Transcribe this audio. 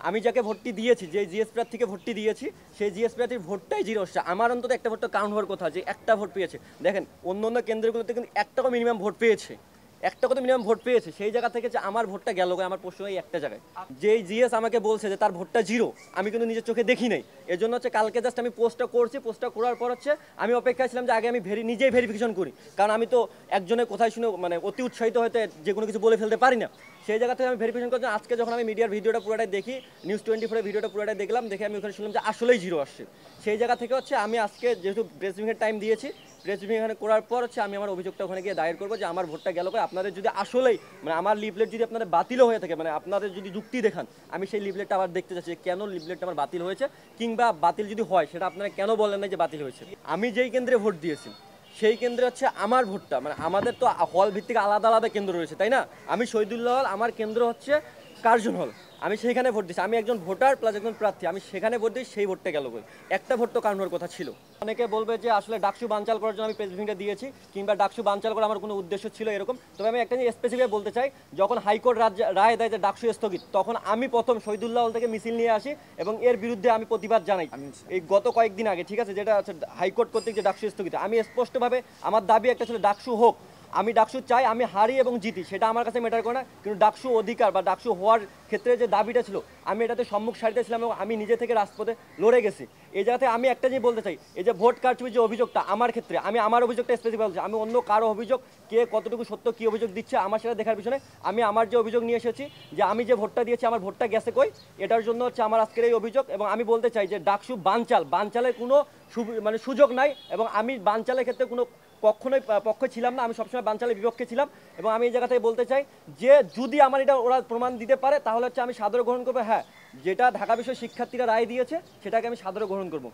আমি যাকে ভোটটি দিয়েছি, যে জিএস প্রার্থীকে ভোটটি দিয়েছি, সেই জিএস প্রার্থীর ভোটটাই জিরো আসছে। আমার অন্তত একটা ভোটটা কাউন্ট হওয়ার কথা, যে একটা ভোট পেয়েছে। দেখেন অন্য অন্য কেন্দ্রগুলোতে কিন্তু একটাও মিনিমাম ভোট পেয়েছে, একটা কথা মিনিমাম ভোট পেয়েছে, সেই জায়গা থেকে যে আমার ভোটটা গেল, আমার প্রশ্ন এই একটা জায়গায়, যেই জিএস আমাকে বলছে যে তার ভোটটা জিরো, আমি কিন্তু নিজের চোখে দেখি নাই। এর জন্য হচ্ছে কালকে জাস্ট আমি পোস্টটা করছি, পোস্টটা করার পর হচ্ছে আমি অপেক্ষায় ছিলাম যে আগে আমি নিজেই ভেরিফিকেশন করি, কারণ আমি তো একজনের কোথায় শুনে মানে অতি উৎসাহিত হতে যে কোনো কিছু বলে ফেলতে পারি না। সেই জায়গা থেকে আমি ভেরিফিকেশন করছি। আজকে যখন আমি মিডিয়ার ভিডিওটা পুরোটাই দেখি, নিউজ 24 ভিডিওটা পুরোটাই দেখলাম, দেখে আমি ওখানে শুনলাম যে আসলেই জিরো আসছে। সেই জায়গা থেকে হচ্ছে আমি আজকে যেহেতু প্রেস ব্রিফিংয়ের টাইম দিয়েছি, প্রেস ব্রিফিং এখানে করার পর হচ্ছে আমি আমার অভিযোগটা ওখানে গিয়ে দায়ের করবো যে আমার ভোটটা গেল। আপনাদের যদি আসলেই মানে আমার লিফলেট যদি আপনাদের বাতিলও হয়ে থাকে, মানে আপনাদের যদি যুক্তি দেখান, আমি সেই লিফলেটটা আবার দেখতে চাচ্ছি কেন লিফলেটটা আমার বাতিল হয়েছে, কিংবা বাতিল যদি হয় সেটা আপনারা কেন বললেন না যে বাতিল হয়েছে। আমি যেই কেন্দ্রে ভোট দিয়েছি সেই কেন্দ্রে হচ্ছে আমার ভোটটা, মানে আমাদের তো হল ভিত্তিক আলাদা আলাদা কেন্দ্র রয়েছে, তাই না? আমি শহীদুল্লাহ হল, আমার কেন্দ্র হচ্ছে কার্জন হল, আমি সেইখানে ভোট দিচ্ছি। আমি একজন ভোটার প্লাস একজন প্রার্থী, আমি সেখানে ভোট দিই, সেই ভোটটা গেল কই? একটা ভোট তো কাউন্ট হওয়ার কথা ছিল। অনেকে বলবে যে আসলে ডাকসু বানচাল করার জন্য আমি প্রেস ব্রিফিংটা দিয়েছি, কিংবা ডাকসু বানচাল করার আমার কোনো উদ্দেশ্য ছিল এরকম। তবে আমি একটা জিনিস স্পেসিফিক বলতে চাই, যখন হাইকোর্ট রায় দেয় যে ডাকসু স্থগিত, তখন আমি প্রথম শহীদুল্লাহ হল থেকে মিছিল নিয়ে আসি এবং এর বিরুদ্ধে আমি প্রতিবাদ জানাই। এই গত কয়েকদিন আগে, ঠিক আছে, যেটা হচ্ছে হাইকোর্ট কর্তৃক যে ডাকসু স্থগিত, আমি স্পষ্টভাবে আমার দাবি একটা ছিল ডাকসু হোক। আমি ডাকসু চাই, আমি হারি এবং জিতি সেটা আমার কাছে ম্যাটার করে না, কিন্তু ডাকসু অধিকার বা ডাকসু হওয়ার ক্ষেত্রে যে দাবিটা ছিল, আমি এটাতে সম্মুখ সারিতে ছিলাম এবং আমি নিজে থেকে রাজপথে লড়ে গেছি। এই জায়গাতে আমি একটা জিনিস বলতে চাই, এই যে ভোট কারচুপির যে অভিযোগটা আমার ক্ষেত্রে, আমি আমার অভিযোগটা স্পেসিফাই বলছি, আমি অন্য কারো অভিযোগ কে কতটুকু সত্য কী অভিযোগ দিচ্ছে আমার সেটা দেখার পিছনে আমি আমার যে অভিযোগ নিয়ে এসেছি, যে আমি যে ভোটটা দিয়েছি আমার ভোটটা গেছে কই, এটার জন্য হচ্ছে আমার আজকের এই অভিযোগ। এবং আমি বলতে চাই যে ডাকসু বানচালের কোনো মানে সুযোগ নাই, এবং আমি বানচালের ক্ষেত্রে কোনো কখনোই পক্ষে ছিলাম না, আমি সবসময় বানচালের বিপক্ষে ছিলাম। এবং আমি এই জায়গা থেকে বলতে চাই যে যদি আমার এটা ওরা প্রমাণ দিতে পারে, তাহলে হচ্ছে আমি সাদরে গ্রহণ করবো। হ্যাঁ, যেটা ঢাকা বিশ্ব শিক্ষার্থীরা রায় দিয়েছে সেটাকে আমি সাদরে গ্রহণ করবো।